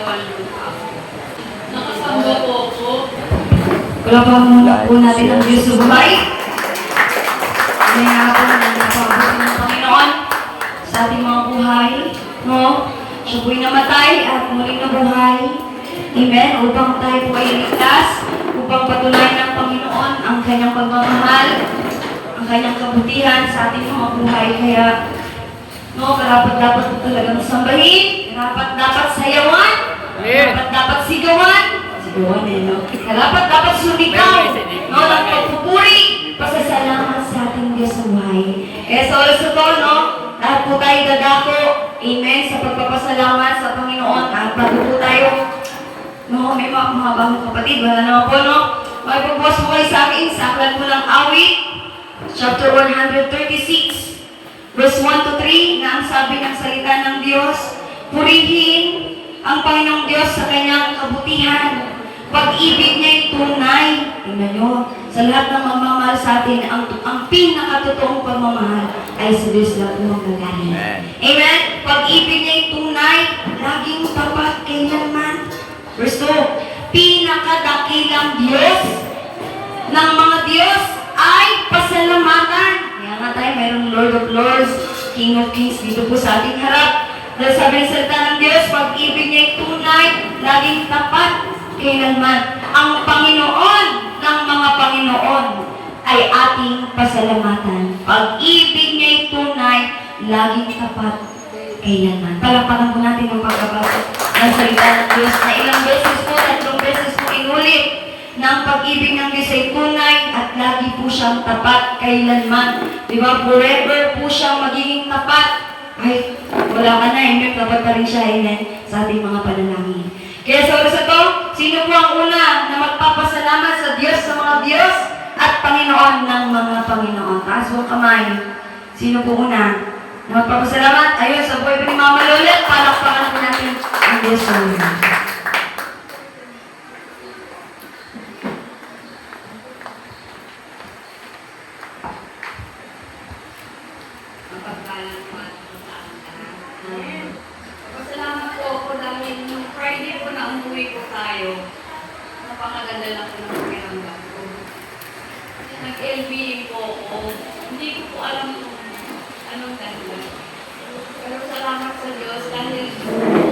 katawan ng tao. Nakasamba po ako. Kalabahan muna po natin ang Diyos sa buhay. May nga po na napabuti ng Panginoon sa ating mga buhay. No? Siya po'y namatay at muling nabuhay. Amen? Upang tayo po ay ligtas, upang patunayan ng Panginoon ang kanyang pagmamahal, ang kanyang kabutihan sa ating mga buhay. Kaya, no, karapat-dapat po talagang sambahin, karapat-dapat sayawan, karapat-dapat sigawan, no? Karapat-dapat sumigaw, no, ng pagpupuri, pasasalamat sa ating Diyos sa buhay. Kaya sa oras na to, no, lahat po tayo dadako, amen, sa pagpapasalamat sa Panginoon, at bago po tayo, no, may mga bagong kapatid, wala naman po, no, magpagbukas po kayo sa akin, sa aklat po ng awit, chapter 136, verse 1 to 3, na ang sabi ng salita ng Diyos, purihin ang Panginoong Diyos sa kanyang kabutihan. Pag-ibig niya ay tunay. Tingnan nyo, sa lahat ng magmamahal sa atin, ang pinakatotoong pagmamahal ay sa Diyos na umanggaling. Amen? Pag-ibig niya ay tunay, laging tapat kailanman. Verse 2, pinakadakilang Diyos ng mga Diyos ay pasalamatan. Kaya nga tayo, mayroong Lord of Lords, King of Kings dito po sa ating harap. Dahil sabi ng salita ng Diyos, pag-ibig niya ay tunay, laging tapat kailanman. Ang Panginoon ng mga Panginoon ay ating pasalamatan. Pag-ibig niya ay tunay, laging tapat kailanman. Palakpakan po natin ang pagkabasa ng salita ng Diyos na ilang beses po, 3 beses po inulit ng pag-ibig ng Diyos ay tunay at lagi po siyang tapat kailanman. Di ba? Forever po siyang magiging tapat. Ay, wala ka na, amen. Tapat pa rin siya, amen, sa ating mga panalangin. Kaya sa oras na to, sino po ang una na magpapasalamat sa Diyos sa mga Diyos at Panginoon ng mga Panginoon? Taas mo kamay. Sino po una na magpapasalamat? Ayun, sa buhay po ni Mama Lolet, palakpakan po natin ang Diyos sa una. Pasalamat po ako dahil nung Friday po na umuwi po tayo, napakaganda lang po ng pakiramdam ko. Nag-LBA po ako. Hindi ko po alam kung anong dahilan. Pero salamat sa Diyos dahil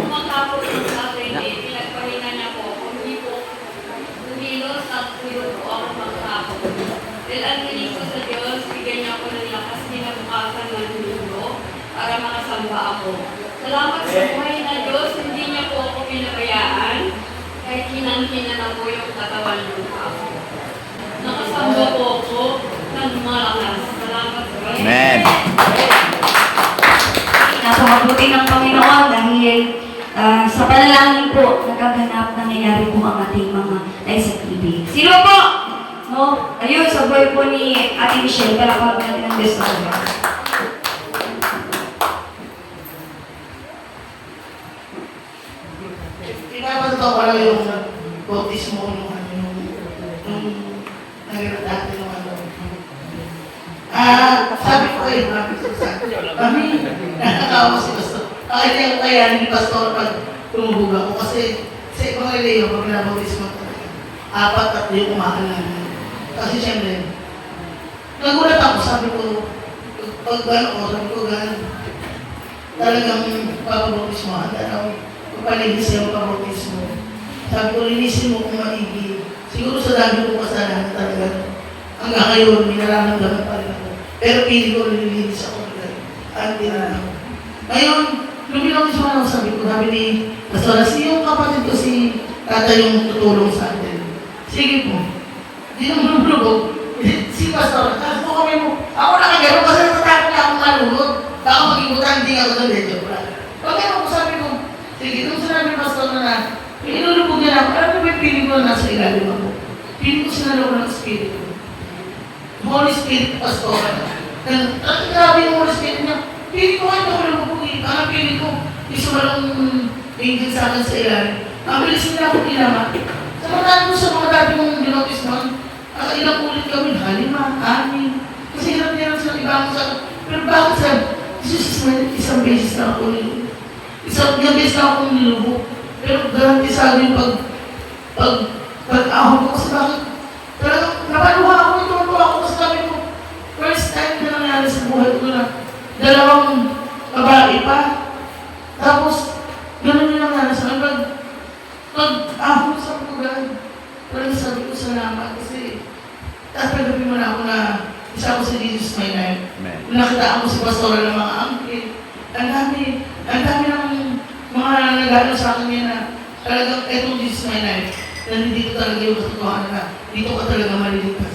umakapot po sa Friday, pinagpahinga niya po ako. Hindi los at tuyo po ako makakapot. Dahil ang hiling ko sa Diyos, bigyan niya ako ng lakas, kinabukasan ng linggo para makasamba ako. Salamat sa buhay na Diyos, hindi niya po ako pinabayaan kahit hinang-hina na po yung katawan ng tao. Nakasamba po ako ng malakas. Salamat sa buhay. Amen. Napakabuti ng Panginoon dahil sa panalangin po, nagaganap, nangyayari po ang ating mga naisakibig. Sino po? No? Ayun, sa buhay po ni Ate Michelle, palakpakan natin ang Diyos sa buhay. Pinapatuto ko lang yung bautismo yung nagre-dati ng sabi ko kami, nakakawa si Pastor. Kaya kaya ni Pastor pag tumubog ako kasi sa ibang reliyo, pag pinabautismo ko, 4 at yung umaalan. Kasi siyempre, nagulat ako, sabi ko, pag sabi ko talagang papabautismo, palinis yung pabautismo. Sabi ko, linisin mo kung maigi. Siguro sa dami ko kasalanan talaga. Hanggang ngayon, may nararamdaman pa rin ako. Pero pili ko, nililinis ako. Hindi na ako. Ngayon, lumilang ako, sabi ko, sabi ni Pastor, yung kapatid ko si Tata yung tutulong sa atin. Sige po. Di naman bulubog. Si Pastor, kasi po kami mo. Ako nakagano kasi natatakot na akong malunod. Baka mag-ibutan, hindi ako doon. Joke lang. Pag ako sabi ko, sige, nung sinabi ng Pastor na inulubog niya ako, alam mo ba yung piling ko na nasa ilalim ako? Piling ko sinalo ko ng Espiritu. Holy Spirit, Pastor. Grabe yung Holy Spirit niya. Piling ko nga ito ko lumubog eh. Parang piling ko, yung sumalong angel sa akin sa ilalim. Ang bilis nila akong ilama. Samantaan ko sa mga dati mong dinotis noon, ilang ulit kami, 5, 6. Kasi hirap-hirap silang ibang sa akin. Pero bakit sabi, isang beses na ako nilubog. Isang beses na akong nilubog. Pero garanti sa akin pag-ahon ko kasi bakit talagang napaluha ako, ito ako kasi sabi ko, first time na nangyari sa buhay ko na dalawang babae pa. Tapos, ganun yung nangyari sa akin. Pag-ahon ko sa buhay, parang sabi ko salamat kasi tatagabi mo na ako na isa ko si Jesus my life. Nakitaan ko si Pastora ng mga angkin. Ang dami ng mga nagano sa akin yan na talagang etong Jesus my life. Na dito talaga yung katotohanan na dito ka talaga maliligtas.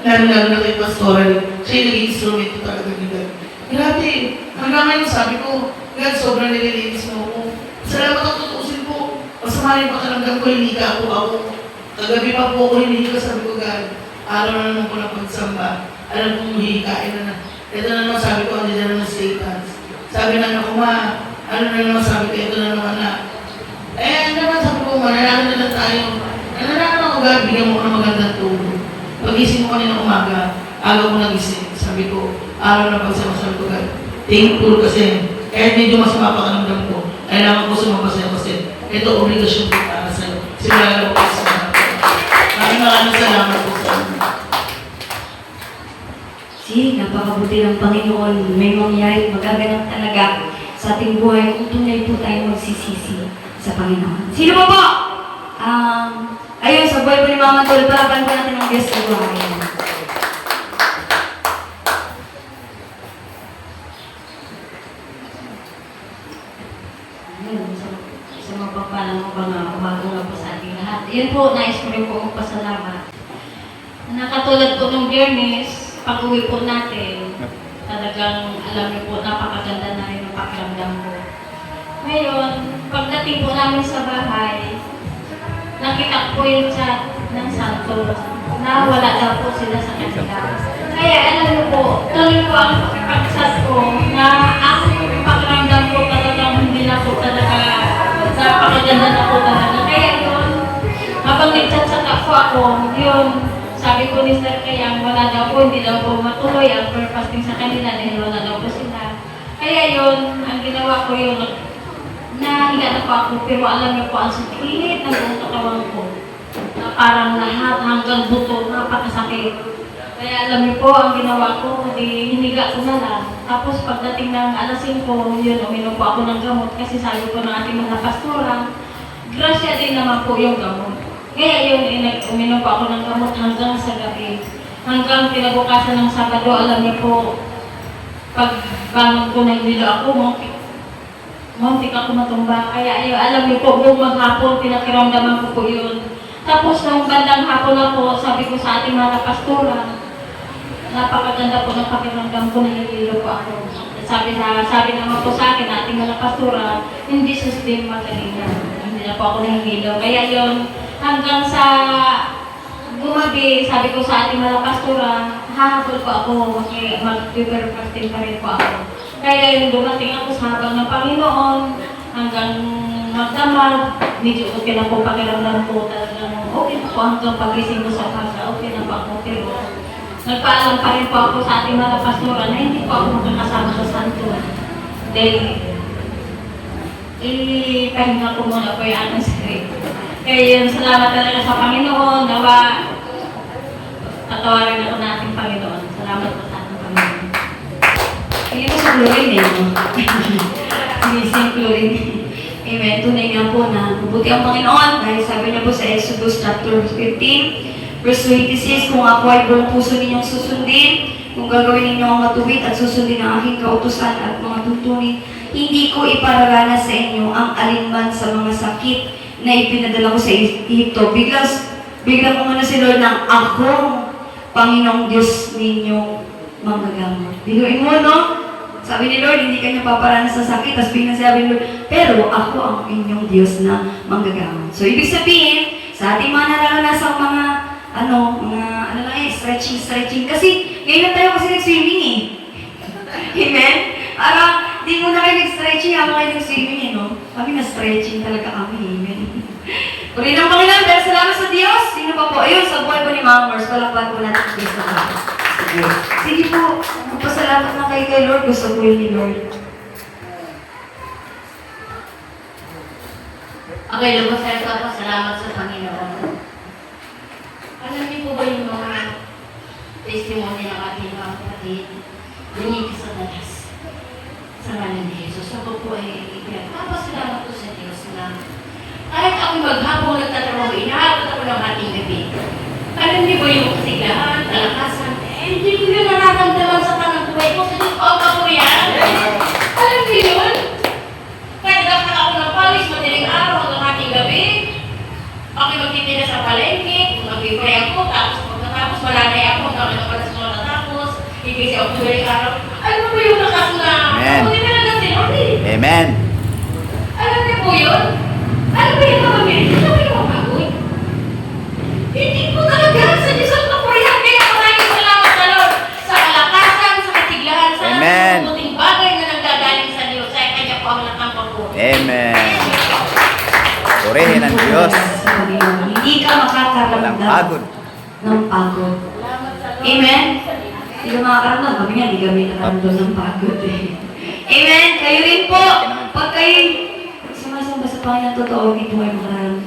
Lalo na kay Pastora, siya yung naging instrumento talaga ni God. Grabe, hanggang ngayon sabi ko, God, sobrang nililinis mo ako. Salamat ang tutuusin ko. Masama yung pakiramdam ko, hindi ka ako. Kagabi pa po ako hindi ka, sabi ko, God, araw na naman ko na pagsamba. Alam kong hihikain na. Ito na naman sabi ko, hindi na naman Satan. Sabi na ako, ano na naman sabi ko, ito na naman na. Ano naman sabi ko, mananakit na lang tayo. Nananakit ako, God, bigyan mo ko ng magandang tulog. Pag-ising ko kanina umaga, agaw ko nagising. Sabi ko, araw na pagsama, sabi ko, God, thankful kasi kahit medyo masama pakiramdam ko, kailangan ko sumapasaya kasi ito obligasyon ko para sa'yo. Simula ko sa mga. Maraming salamat po sa inyo. See, napakabuti ng Panginoon. May mangyayari magaganap talaga sa ating buhay kung tunay po tayo magsisisi sa Panginoon. Sino pa po? Ayun, sa buhay po ni Mama Tol, palaban po natin ang Diyos sa buhay. Ayun, sa mapagpalang mga umaga nga po sa ating lahat. Yun po, nais ko rin po magpasalamat. Nakatulad po ng Biyernes, pag-uwi po natin, talagang alam niyo po, napakaganda na rin ang pakiramdam ko. Ngayon, pagdating po namin sa bahay, nakita ko yung chat ng Santos na wala daw po sila sa kanila. Kaya alam niyo po, tuloy po ang pakipag-chat ko na ang pakiramdam ko talagang hindi na po talaga, napakaganda na po talaga. Kaya yun, habang nagchat-chat ako, yun, sabi ko ni Sir Kayang, wala daw po, hindi daw po matuloy ang prayer fasting sa kanila dahil wala daw po sila. Kaya yun, ang ginawa ko yun, nahiga na po ako, pero alam niyo po, ang sakit ng buong katawan ko. Na parang lahat hanggang buto, napakasakit. Kaya alam niyo po, ang ginawa ko, hiniga ko na lang. Tapos pagdating ng alas 5, yun, uminom po ako ng gamot kasi sabi ko ng ating mga pastora, grasya din naman po yung gamot. Kaya yun, uminom po ako ng gamot hanggang sa gabi. Hanggang kinabukasan ng Sabado, alam niyo po, pagbangon ko na hindi ako, muntik ako matumba. Kaya yun, alam niyo po, buong maghapon, pinakiramdaman ko po yun. Tapos nung bandang hapon na po, sabi ko sa ating mga pastora, napakaganda po ng pakiramdam ko, nahihilo po ako. Sabi naman po sa akin, ating mga pastora, hindi sustain magaling na. Hindi na po ako nahihilo. Kaya yun, hanggang sa gumabi, sabi ko sa ating mga pastora, hahabol po ako, mag-prayer fasting pa rin po ako. Kaya yung dumating ako sa habang ng Panginoon, hanggang magdamag, medyo okay na po pakiramdam ko, talagang okay na po hanggang pagising ko sa casa, okay na po ako. Pero nagpaalam pa rin po ako sa ating mga pastora na hindi po ako makakasama sa santo. Dahil ipahinga ko muna po yung aking script. Kaya yun, salamat talaga sa Panginoon, nawa tatawarin ako natin Panginoon. Salamat po sa ating Panginoon. Hindi ko sa Chlorine no? Hindi siyang Chlorine. Amen. Tunay nga po na mabuti ang Panginoon dahil sabi niya po sa Exodus chapter 15, verse 26, kung ako ay buong puso ninyong susundin, kung gagawin ninyo ang matuwid at susundin ang aking kautusan at mga tuntunin, hindi ko ipararanas sa inyo ang alinman sa mga sakit na ipinadala ko sa Egypto. Biglang umano si Lord ng akong Panginoong Diyos ninyong manggagamot. Binuin mo, no? Sabi ni Lord, hindi kanya paparanas sa sakit. Tapos biglang sabi ni Lord, pero ako ang inyong Diyos na manggagamot. So, ibig sabihin, sa ating mga nararanasang mga stretching. Kasi, ngayon tayo kasi nag-swimming eh. Amen? Parang, di mo na kayo nag-stretching habang kayo nag-swimming eh, no? Kami na-stretching talaga kami, amen. Puri ng Panginoon, pero salamat sa Diyos. Sino pa po? Ayun, sa buhay po ni Mama Mars, palakpan po natin ang Diyos na tayo. Sige po, magpasalamat na kayo kay Lord. Gusto ko yun ni Lord. Okay, lubos tayo po. Salamat sa Panginoon. Alam niyo po ba yung mga testimony ng ating mga kapatid? Binigay sa dalas. Sa ngalan ni Jesus. Ako po ay salamat po sa Diyos na kahit ako maghapong nagtatrabaho, inaabot ako ng ating gabi. Alam niyo ba yung kasiglahan, kalakasan? Hindi ko yun nararamdaman sa kanang buhay ko. Sa Diyos ko ang kapurihan. Alam niyo yun? Kahit dapat ako ng palis, madaling araw hanggang ating gabi. Ako magtitinda sa palengke, mag-ibay ako, tapos pagkatapos malalay ako, hanggang ako na sa matatapos. Igisi ako madaling araw. Alam mo ba yung lakas na? Amen. Ako din talaga si Lord eh. Amen. Alam niyo po yun? Alam mo yung mga minutes? Hindi ko yung mapagod. Hindi po talaga sa Diyos ang kapurihan. Kaya maraming salamat sa Lord. Sa kalakasan, sa kasiglahan, sa Amen. mabuting bagay na nanggagaling sa Diyos. Kaya kanya po ang lakang papuri. Amen. Purihin ang Diyos. Hindi ka Walang makakaramdam pagod. ng pagod. Amen? Hindi ka makakaramdam. Kami nga, hindi kami nakaramdam ng pagod eh. Amen? Kayo rin po. Pag kayo sumasamba sa Panginoon, totoo, dito kayo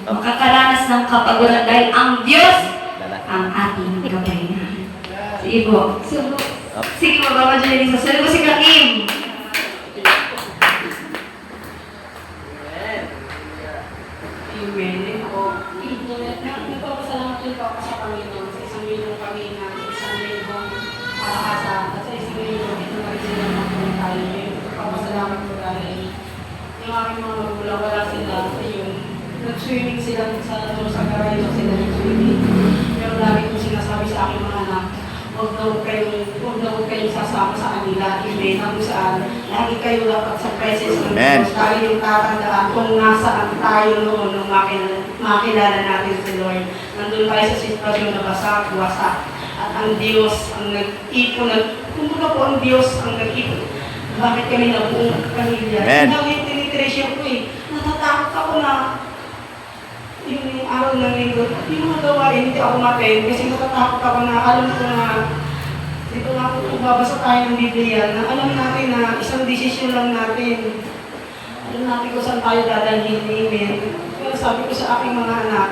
makakaranas ng kapaguran dahil ang Diyos ang ating kapahingahan. Sige po. Sige po, Baba Jelly. Sasunod ko si Kakim. Amen. Ako, nagpapasalamat din po ako sa Panginoon sa isang milyon kami na isang milyong kalakasan at sa isang milyon ito na rin sila ng tayo. Nagpapasalamat po dahil yung aking mga magulang wala sila yung nag-swimming sila sa garayo sila nag-swimming. Pero lagi ko sinasabi sa aking mga anak, huwag daw kayong sasama sa kanila. Amen. Kung saan, lagi kayo dapat sa presence ng Amen. Diyos. Tayo yung tatandaan kung nasaan tayo noon nung makilala natin si Lord. Nandun tayo sa sitwasyon na wasak. At ang Diyos ang nag-ipon. Kumbaga po ang Diyos ang nag-ipon. Bakit kami na buong pamilya? Amen. Hindi yung tinitresya ko eh. Natatakot ako na yung araw ng linggo, yung mga gawain, hindi ako maten kasi natatakot ako na alam ko na dito nga kung babasa tayo ng Biblia na alam natin na isang desisyon lang natin. Alam natin kung saan tayo dadalhin. Amen. Kaya sabi ko sa aking mga anak,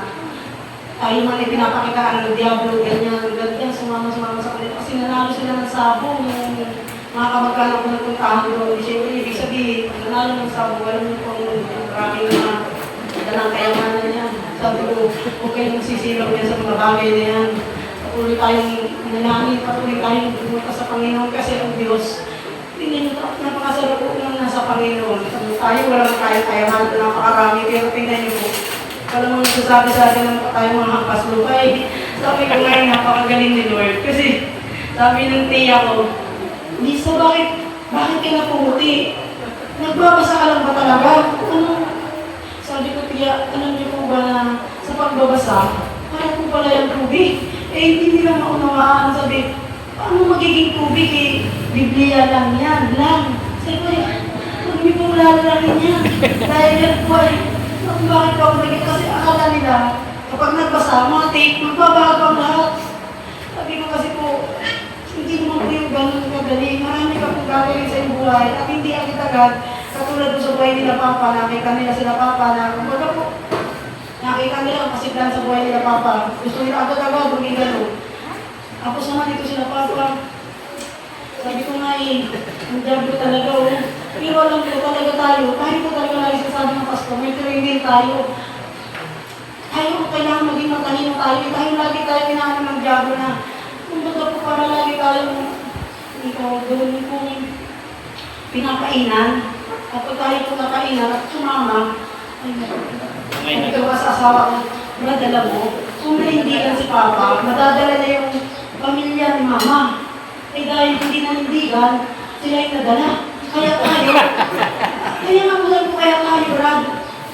tayo man ay pinapakitaan ng Diablo, ganyan, sumama sa kanila. Kasi nanalo sila ng sabong, yung mga kamag-anak ko nagpuntahan doon. Siyempre, ibig sabihin, nanalo ng sabong, alam niyo kung maraming mga dalang kayamanan niya. Sabi ko, huwag kayong sisilaw niya sa mga bagay na yan. Patuloy tayong nanangin, patuloy tayong pumunta sa Panginoon kasi ang Diyos. Tingnan niyo, napakasarap po nang nasa Panginoon. Tayo walang kayamanan, napakarami, pero tingnan niyo po. Wala mo nagsasabi sa atin ng tayo mga hampas lupa eh. Sabi ko ngayon, napakagaling ni Lord. Kasi sabi ng tiya ko, Lisa, bakit ka napumuti? Nagbabasa ka lang ba talaga? Ano? Sabi ko, tiya, alam niyo po ba na sa pagbabasa, kaya po pala yung tubig. Eh, hindi nila maunawaan. Sabi, paano magiging tubig eh? Biblia lang yan, lang. Sabi ko, huwag niyo pong lalalarin yan. Dahil yan po ay, bakit ako naging, kasi akala nila, kapag nagbasa, mga tape, magbabago ang lahat. Sabi ko kasi po, hindi naman po yung ganun kadali. Marami ka pong gagawin sa iyong buhay at hindi agad-agad. Katulad sa buhay nila Papa, nakita nila sila Papa na kumbaga po, nakita nila ang kasiglan sa buhay nila Papa. Gusto nila agad-agad, maging gano'n. Tapos naman dito sila Papa. Sabi ko nga eh, ang diablo talaga oh. Pero alam ko talaga tayo po talaga lagi sasabi ng pastor, may training tayo. Tayo kailangan maging matalino tayo. Tayo lagi tayo pinaano ng diablo na kumbaga po para lagi tayo doon kung pinapainan. Kapag tayo po nakainan at sumama, ay nagkawa sa asawa ko, madala mo, kung nahindigan si Papa, madadala na yung pamilya ni Mama. Eh dahil hindi nahindigan, sila yung nadala. Kaya nga po sabi ko, kaya tayo, Brad,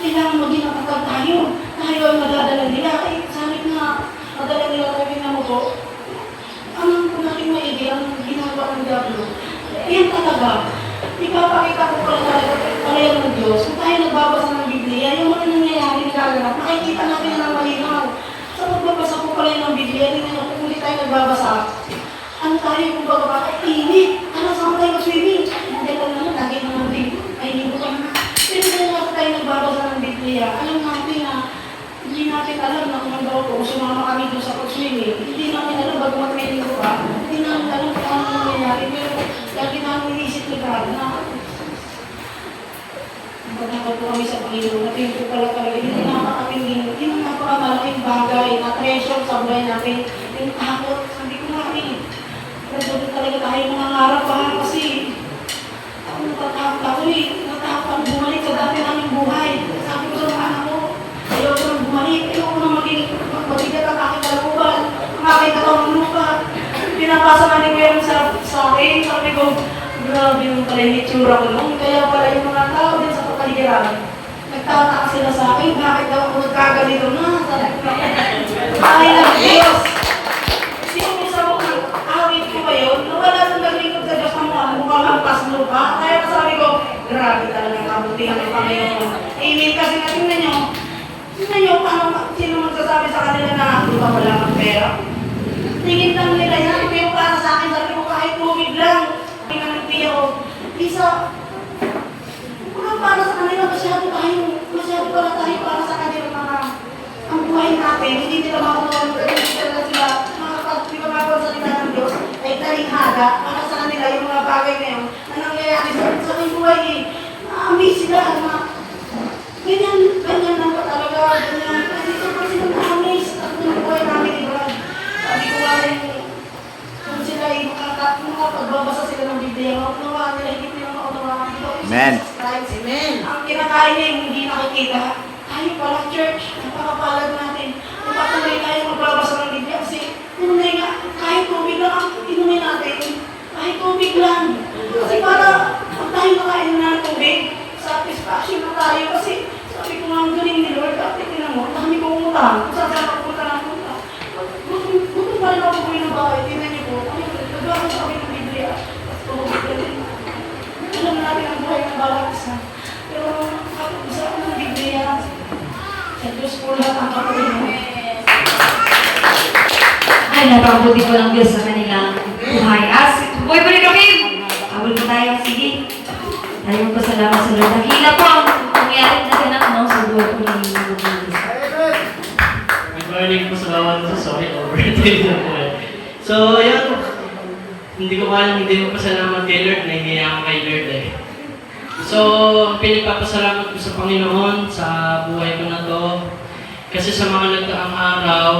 kailangan maging nakapag tayo. Tayo ay madadala nila. Eh, sabi nga, madala nila tayo na mo po. Anong po natin maigi, ang ginagawa ng Diablo? Yan talaga. Ipapakita ko pala yan ng Diyos. Kung tayo nagbabasa ng Biblia, yung mga nangyayari nagaganap, makikita natin ng malinaw. Sa pagbabasa ko pala ng Biblia, hindi na kung hindi tayo nagbabasa, ano tayo kung baga ay init. Ano saan tayo mag-swimming? Hindi ko naman, lagi naman din. Ay, hindi ko pa naman. Pero kung tayo nagbabasa ng Biblia, alam natin Grabe na. Pagkakot po kami sa Panginoon, at yun po pala talaga, hindi yung napakamalaking bagay na treasure sa buhay natin, yung takot, sabi ko namin, nandun talaga tayo mangangarap pa kasi ako natatakot ako natatakot ako bumalik sa dati naming buhay. Sabi ko sa mga anak ko, ayaw ko nang bumalik, ayaw ko nang maging magbigat ang aking kalooban, ang aking katawang lupa. Pinapasa nga ni Kuya sa akin, sabi ko, grabe yung pala yung itsura ko noon. Kaya pala yung mga tao din sa kapaligiran. Nagtataka sila sa akin, bakit daw ako nagkaganito na? Sabi ko na, ay lang Diyos! Sino minsan mo ang awit ko ba yun? Wala nang naglingkod sa Diyos ng mukhang hampas lupa. Kaya sabi ko, grabe talagang kabutihan ng Panginoon. Amen. Kasi nga tingnan nyo paano, sino magsasabi sa kanila na di ba wala kang pera? Tingin lang nila yan, pero para sa akin, sabi ko kahit tubig lang. Pinanagpiya ko, isa, para sa kanila, masyado pala tayo para sa kanila mga ang buhay natin, hindi nila makuha hindi sila makapagsalita ng Diyos, ay talinghaga para sa kanila yung mga bagay na yun na nangyayari sa aking buhay na-amaze sila na ganyan lang pa talaga, ganyan, kasi sobrang sila na-amaze at yung buhay namin, diba? Sabi ko nga rin, kung sila ay makapagbabasa sila ng Biblia, maunawaan nila, hindi nila maunawaan. Amen. Amen. Ang kinakain niya yung hindi nakikita. Tayo pala, church, napakapalad natin. Kung patuloy tayo magbabasa ng Biblia, kasi tunay nga, kahit tubig lang ang inumin natin. Kahit tubig lang. Kasi para, pag tayo nakain na ng tubig, satisfaction na tayo. Kasi sabi ko nga, ang galing ni Lord, dati tinan mo, ang dami kong umutang. Kung saan saan ako punta ng punta. Gutom pa rin ako buhay ng bahay. Tingnan niyo po, nagbabasa kami ng Biblia. Tapos tubig ka rin. Alam natin ang buhay ng bawat isa. Pero kapag isa ako ng Biblia, sa Diyos po lahat ang kapatid. Ay, napabuti ko ng Diyos sa kanilang buhay. Boy, balik kami! Abol po tayo. Sige. Tayo magpasalamat sa Lord. Nakila po ang nangyari na ganap sa buhay po ng mga Good morning po sa bawat sorry, overtime na po eh. So, yun. Hindi ko kaya hindi mo pasalamat kay Lord, nahihiya ako kay Lord eh. So, ang pinagpapasalamat ko sa Panginoon sa buhay ko na to. Kasi sa mga nagdaang araw,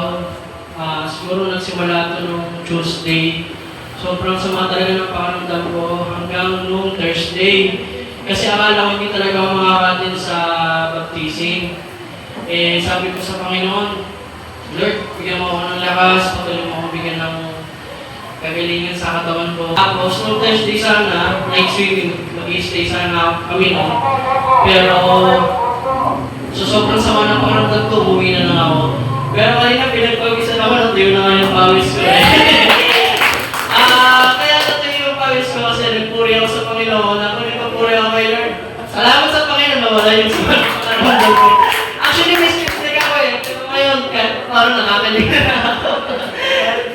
siguro nagsimula ito nung Tuesday. Sobrang sama talaga ng pakiramdam ko hanggang nung Thursday. Kasi akala ko hindi talaga ako makakatin sa baptism. Eh, sabi ko sa Panginoon, Lord, bigyan mo ako ng lakas, patuloy mo ako bigyan ng kagalingan sa katawan ko. Tapos, nung Thursday sana, next week, mag-i-stay sana kami no. Pero, so sobrang sama ng pakiramdam ko, umuwi na lang ako. Pero kanina, pinagpawisan ako, natuyo na nga yung pawis ko eh. Kaya natuyo yung pawis ko kasi nagpuri ako sa Panginoon. Ako nagpapuri ako kay Lord. Salamat sa Panginoon, nawala yung sama ng pakiramdam ko. Actually, may script ako eh. Pero ngayon, parang nakakalinga na ako.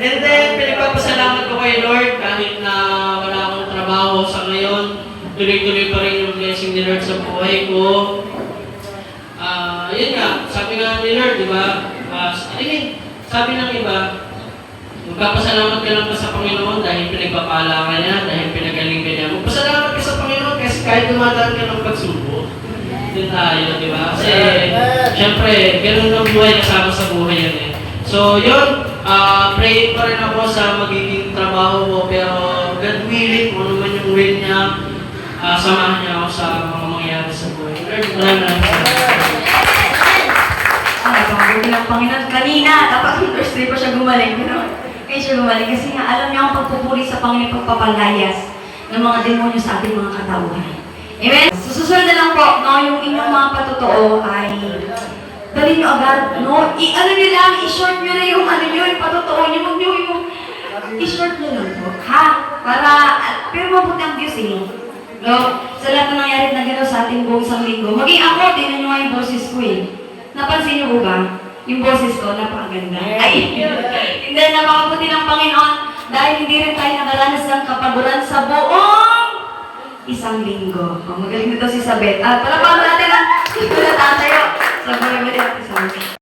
And then, pinagpapasalamat ko kay Lord kahit na wala akong trabaho sa ngayon. Tuloy-tuloy pa rin yung blessing ni Lord sa buhay ko. Yun nga, sabi nga ni Lord, di ba? Sabi ng iba, magpapasalamat ka lang pa sa Panginoon dahil pinagpapala ka niya, dahil pinagaling ka niya. Magpasalamat ka sa Panginoon kasi kahit dumadaan ka ng pagsubok, din tayo, di ba? Kasi, syempre, ganun ang buhay kasama sa buhay yan eh. So, yun, pray pa rin ako sa magiging trabaho ko, pero God willing, kung ano man yung will niya, samahan niya ako sa mga mangyayari sa buhay. Lord, maraming salamat. Pagbuti ng Panginoon. Kanina, dapat yung Thursday pa siya gumaling. Kaya siya gumaling. Kasi nga, alam niyo ang pagpupuri sa Panginoon, pagpapalayas ng mga demonyo sa ating mga katauhan. Amen? So, susunod na lang po, no, yung inyong mga patotoo ay dali nyo agad, no? Ano nyo lang, i-short nyo na yung ano nyo, yung patotoo nyo, huwag nyo yung i-short nyo lang po, ha? Para, pero mabuti ang Diyos eh. No? Sa lahat na nangyari na gano'n sa ating buong isang linggo. Maging ako, tingnan nyo nga yung boses ko eh. Napansin nyo po ba? Yung boses ko, napakaganda. Ay, hindi, napakabuti ng Panginoon dahil hindi rin tayo nakaranas ng kapaguran sa buong isang linggo. Magaling na daw si Sabet. Palapakan natin ang tatay sa buhay mo din.